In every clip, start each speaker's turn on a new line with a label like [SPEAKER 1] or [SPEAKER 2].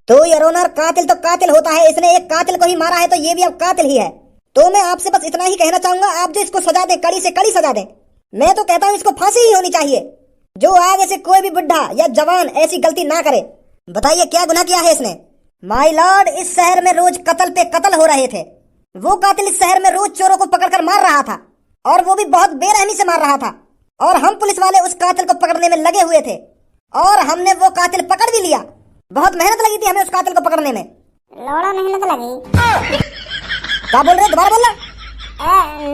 [SPEAKER 1] तो your honour, कातिल तो कातिल होता है, इसने एक कातिल को ही मारा है तो ये भी अब कातिल ही है। तो मैं आपसे बस इतना ही कहना चाहूंगा, आप जो इसको सजा दें, कड़ी से कड़ी सजा दें। मैं तो कहता हूँ इसको फांसी ही होनी चाहिए, जो आगे से कोई भी बुढ़ा या जवान ऐसी गलती ना करे। बताइए क्या गुनाह किया है इसने? माय लॉर्ड, इस शहर में रोज कत्ल पे कत्ल हो रहे थे। वो कातिल इस शहर में रोज चोरों को पकड़कर मार रहा था, और वो भी बहुत बेरहमी से मार रहा था। और हम पुलिस वाले उस कातिल को पकड़ने में लगे हुए थे, और हमने वो कातिल पकड़ भी लिया। बहुत मेहनत लगी थी हमें उस कातिल को पकड़ने में।
[SPEAKER 2] लोड़ा मेहनत लगी।
[SPEAKER 1] क्या बोल रहे, दोबारा बोलना।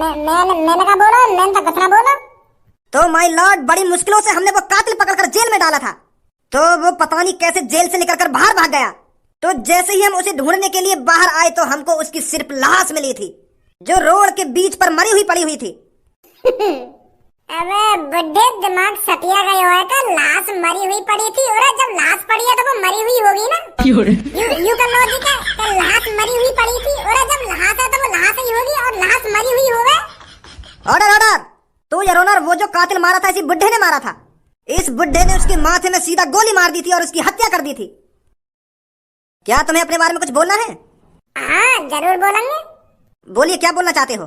[SPEAKER 2] मैंने क्या बोला? मैंने तो कुछ ना बोला।
[SPEAKER 1] तो माय लॉर्ड, बड़ी मुश्किलों से हमने वो कातिल पकड़कर जेल में डाला था, तो वो पता नहीं कैसे जेल से निकलकर बाहर भाग गया। तो जैसे ही हम उसे ढूंढने के लिए बाहर आए तो हमको उसकी सिर्फ लाश मिली थी, जो रोड के बीच पर मरी हुई पड़ी हुई थी।
[SPEAKER 2] अबे बुड्ढे, दिमाग सटिया गया है का? लाश मरी हुई पड़ी थी, और जब लाश पड़ी है तो वो मरी हुई होगी ना। यू का लॉजिक है कि लाश मरी हुई पड़ी थी, और जब लाश है तो वो लाश ही होगी, और लाश मरी हुई होगी।
[SPEAKER 1] Order order. तो योर ऑनर, वो जो कातिल मारा था इसी बुड्ढे ने मारा था। इस बुड्ढे ने उसके माथे में सीधा गोली मार दी थी और उसकी हत्या कर दी थी। क्या तुम्हें अपने बारे में कुछ बोलना है?
[SPEAKER 2] हाँ, जरूर बोलेंगे।
[SPEAKER 1] बोलिए, क्या बोलना चाहते हो?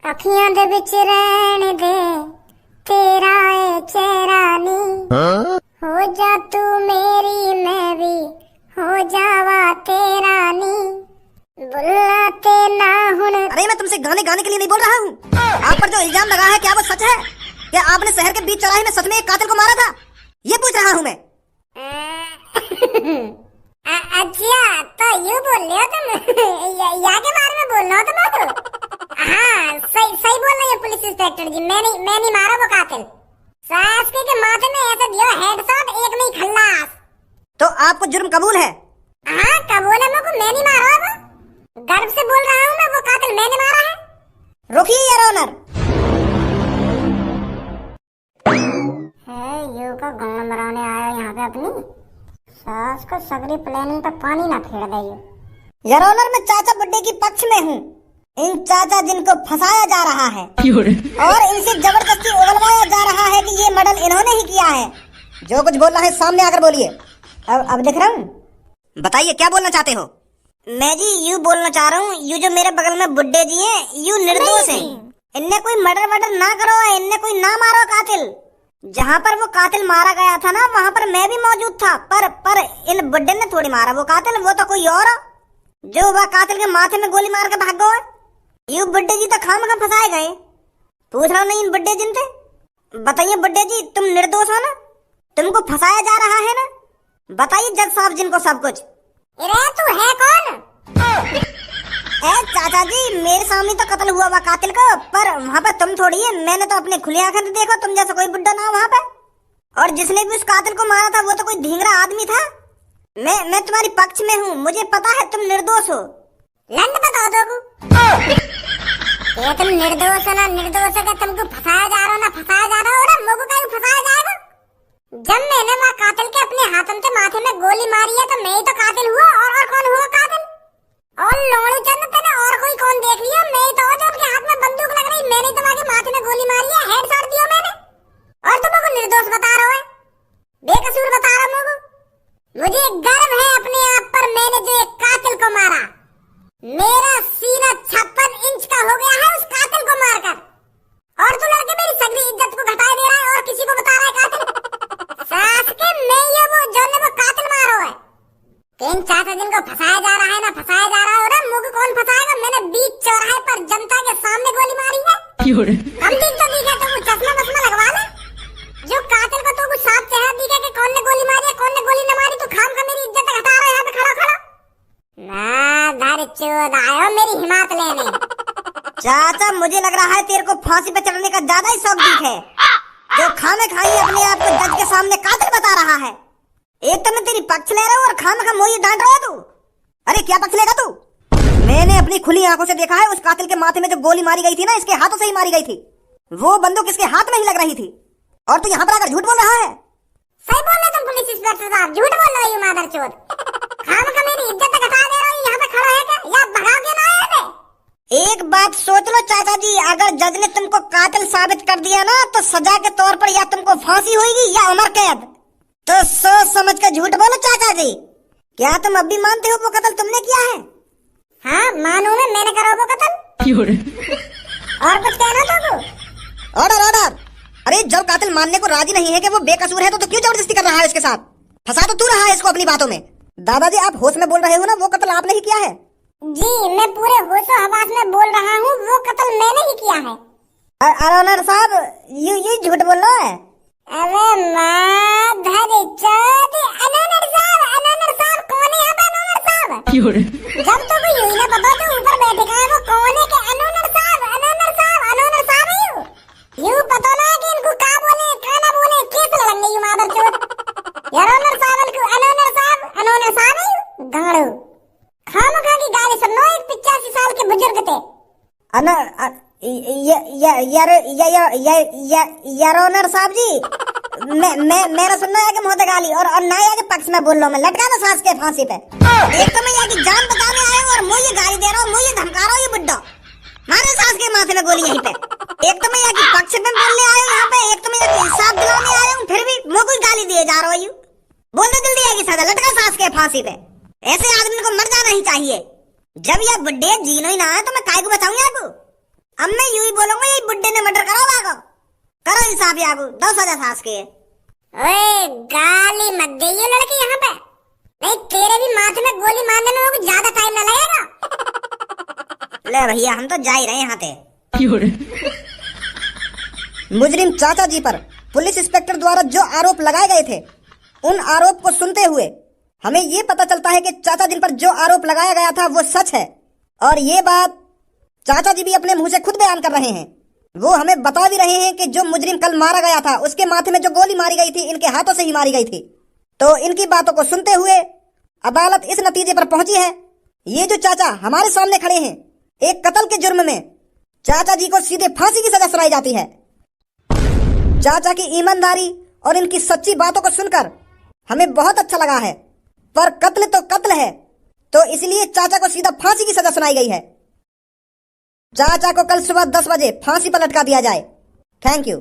[SPEAKER 2] अखियां दे विच रहने दे तेरा ए चेहरा नी, हो जा तू मेरी, मैं भी हो जावा तेरा नी, बुलाते ना हुन।
[SPEAKER 1] अरे मैं तुमसे गाने गाने के लिए नहीं बोल रहा हूँ। आप पर जो इल्जाम लगा है, क्या वो सच है? क्या आपने शहर के बीच चौराहे में सच में एक कातिल को मारा था? ये पूछ रहा हूँ मैं।
[SPEAKER 2] अच्छा, तो यूँ बोल रहे हो तुम? या के बारे में बोल रहे हो तुम? हाँ, सही बोल रही है पुलिस इंस्पेक्टर जी। मैं नहीं मारा वो कातिल। सासके के माथे में ऐसा दिया हेडशॉट, एक नहीं खल्लास।
[SPEAKER 1] तो आपको जुर्म कबूल है?
[SPEAKER 2] हाँ, कबूल है। मैं नहीं मारा वो, गर्व से बोल रहा हूँ मैं, वो कातिल मैंने मारा है।
[SPEAKER 1] रुकिए योर ऑनर।
[SPEAKER 2] यू का गाँव मराने आया यहाँ पे अपनी सास को सगरी प्लानिंग पे पानी ना फेर दे।
[SPEAKER 1] योर ऑनर, मैं चाचा बुड्ढे की पक्ष में हूँ। इन चाचा जिनको फंसाया जा रहा है और इनसे जबरदस्ती उगलवाया जा रहा है कि ये मर्डर इन्होंने ही किया है। जो कुछ बोलना है सामने आकर बोलिए। अब दिख रहा हूँ। बताइए क्या बोलना चाहते हो? मैं जी यूँ बोलना चाह रहा हूँ, यू जो मेरे बगल में बुड्ढे जी हैं, यू निर्दोष हैं। इनने कोई मर्डर ना करो, इनने कोई ना मारो कातिल। जहाँ पर वो कातिल मारा गया था ना, वहाँ पर मैं भी मौजूद था, पर इन बुड्ढे ने थोड़ी मारा वो कातिल। वो तो कोई और जो वह कातिल के माथे में गोली मार के भाग गए। यू बुड्ढे जी तो खामखा फंसाए गए। पूछ रहा हूँ नहीं इन बुड्ढे जिन से। बताइए बुड्ढे जी, तुम निर्दोष हो ना? तुमको फंसाया जा रहा है ना? बताइए जज साहब जिनको सब कुछ।
[SPEAKER 2] तू है कौन?
[SPEAKER 1] चाचा जी, मेरे सामने तो कत्ल हुआ कातिल का, पर वहाँ पर तुम थोड़ी है। मैंने तो अपने खुली आंखें देखो, तुम जैसा कोई बुड्ढा ना वहाँ पे। और जिसने भी उस कातिल को मारा था वो तो कोई ढींगरा आदमी था। मैं तुम्हारी पक्ष में हूँ, मुझे पता है तुम निर्दोष हो।
[SPEAKER 2] लंड बता दो ये तुम निर्दोष हो ना निर्दोष है, तुमको फंसाया जा रहा हो ना फंसाया जा रहा हो ना, मुझको कहीं फंसाया जाएगा। जब मैंने वहाँ कातिल के अपने हाथों से माथे में गोली मारी है तो मैं ही तो कातिल हुआ, और कौन हुआ कातिल? और लोड़ू चंद तेने और कोई कौन देख लिया? मैं ही तो जो उनके हाथ में बंदूक लग रही, मैंने तो वहाँ माथे में गोली मारी है, हेडशॉट दिया मैंने, और तुम मुझको निर्दोष बता रहे हो, बेकसूर बता रहा हूँ। मुझे गर्व है अपने आप पर, मैंने जो एक कातिल को मारा। मेरा सीना 56 इंच का हो गया है उस कातिल को मारकर, और तू लड़के मेरी सगरी इज्जत को घटा दे रहा है और किसी को बता रहा है कातिल। सास के मैं ये वो जो ने वो कातिल मारो है। तीन चाचा जिनको फंसाया जा रहा है ना फंसाया जा रहा है, और मुझे कौन फंसाएगा? मैंने बीच चौराहे पर जनता के सामने गोली मारी है। हम दिख तो दिखे तो वो चश्मा बसमा लगवा ले। जो कातिल को तो कुछ साफ चेहरा दिखे कि कौन ने गोली मारी है कौन ने गोली न मारी, तू खाम का मेरी इज्जत घटा रहा है यहाँ पे खड़ा खड़ा ना। धर चोद आयो मेरी हिम्मत लेने।
[SPEAKER 1] चाचा, मुझे लग रहा है तेरे को फांसी पे चढ़ने का ज्यादा ही शौक दिख है, जो खामे खाई अपने आप को जज के सामने कातिल बता रहा है। एक तो मैं तेरी पक्ष ले रहा हूँ और खामे खा मुझे डांट रहा है तू। अरे क्या पक्ष लेगा तू? मैंने अपनी खुली आंखों से देखा है, उस कातिल के माथे में जो गोली मारी गई थी ना, इसके हाथों से ही मारी गई थी। वो बंदूक इसके हाथ में ही लग रही थी। और तू यहाँ पर आकर झूठ बोल रहा है।
[SPEAKER 2] सही बोल रहे तुम पुलिस इंस्पेक्टर साहब, झूठ बोल रहे हो मादरचोद। खामखा मेरी इज्जत घटा दे रहे हो, यहाँ पे खड़ा है क्या या भगा के ना आए थे?
[SPEAKER 1] एक बात सोच लो चाचा जी, अगर जज ने तुमको कातिल साबित कर दिया ना तो सजा के तौर पर या तुमको फांसी होगी या उम्र कैद। तो सोच समझ कर झूठ बोलो चाचा जी। क्या तुम अब भी मानते हो वो कत्ल तुमने किया है?
[SPEAKER 2] हाँ मानू मैंने करा वो कत्ल। और कुछ कहना तो?
[SPEAKER 1] Order order. अरे जब कातिल मानने को राजी नहीं है कि वो बेकसूर है तो क्यों जबरदस्ती कर रहा है उसके साथ? फंसा तो तू रहा है इसको अपनी बातों में। दादाजी आप होश में बोल रहे हो ना, वो कत्ल आपने ही किया है?
[SPEAKER 2] जी मैं पूरे होशो हवास में बोल रहा हूँ, वो कत्ल मैंने ही किया है।
[SPEAKER 1] ऑनर साहब ये झूठ बोल रहा है।
[SPEAKER 2] अरे माधर चोद, अनोनर साहब कौन है यहाँ पे? अनोनर साहब जब तो कोई यूं ना पता तो ऊपर बैठे का है वो कौन है? के अनोनर साहब है यूं पता ना कि इनको का बोले का ना बोले, केस लड़ेंगे यूं मादरचोद। यार अनोनर साहब है यूं गाड़ू खामखा की गाली सुनो। एक 85 साल के बुजुर्ग थे।
[SPEAKER 1] यार ऑनर साहब जी, मेरा सुनना है कि मोहते गाली और ना के पक्ष में बोल लो, मैं लटका दो सास के फांसी पे। एक तो मैं यहाँ की जान बचाने आया हूँ और मुझे गाली दे रहा हूँ, मुझे धमका रहा हूँ ये बुड्ढा। मारे सास के माथे में गोली यहीं पे। एक तो मैं यहाँ की पक्ष में बोलने आया हूँ यहाँ पे, एक तो मैं यहाँ की इंसाफ दिलाने आया हूँ, फिर भी मुझे कोई गाली दिए जा रहा हूँ। बोल दो जल्दी आएगी सजा, लटका सास के फांसी पे। ऐसे आदमी को मर जाना ही चाहिए। जब यह बुड्ढे जीनो ही ना है तो मैं काय को बचाऊं यागू? अब मैं यूं ही बोलूंगा ये बुड्ढे ने मर्डर करो वागो, करो इंसाफ यागू, दो सजा सास के।
[SPEAKER 2] ओए गाली मत दे ये लड़के यहाँ पे, नहीं तेरे भी माथे में गोली मारने में कुछ ज्यादा टाइम ना लगेगा।
[SPEAKER 1] ले भैया हम तो जा ही रहे यहाँ पे। मुजरिम चाचा जी पर पुलिस इंस्पेक्टर द्वारा जो आरोप लगाए गए थे, उन आरोप को सुनते हुए हमें ये पता चलता है कि चाचा जी पर जो आरोप लगाया गया था वो सच है। और ये बात चाचा जी भी अपने मुंह से खुद बयान कर रहे हैं। वो हमें बता भी रहे हैं कि जो मुजरिम कल मारा गया था उसके माथे में जो गोली मारी गई थी इनके हाथों से ही मारी गई थी। तो इनकी बातों को सुनते हुए अदालत इस नतीजे पर पहुंची है, ये जो चाचा हमारे सामने खड़े हैं, एक कत्ल के जुर्म में चाचा जी को सीधे फांसी की सजा सुनाई जाती है। चाचा की ईमानदारी और इनकी सच्ची बातों को सुनकर हमें बहुत अच्छा लगा है, पर कत्ल तो कत्ल है, तो इसलिए चाचा को सीधा फांसी की सजा सुनाई गई है। चाचा को कल सुबह 10 बजे फांसी पर लटका दिया जाए। Thank you.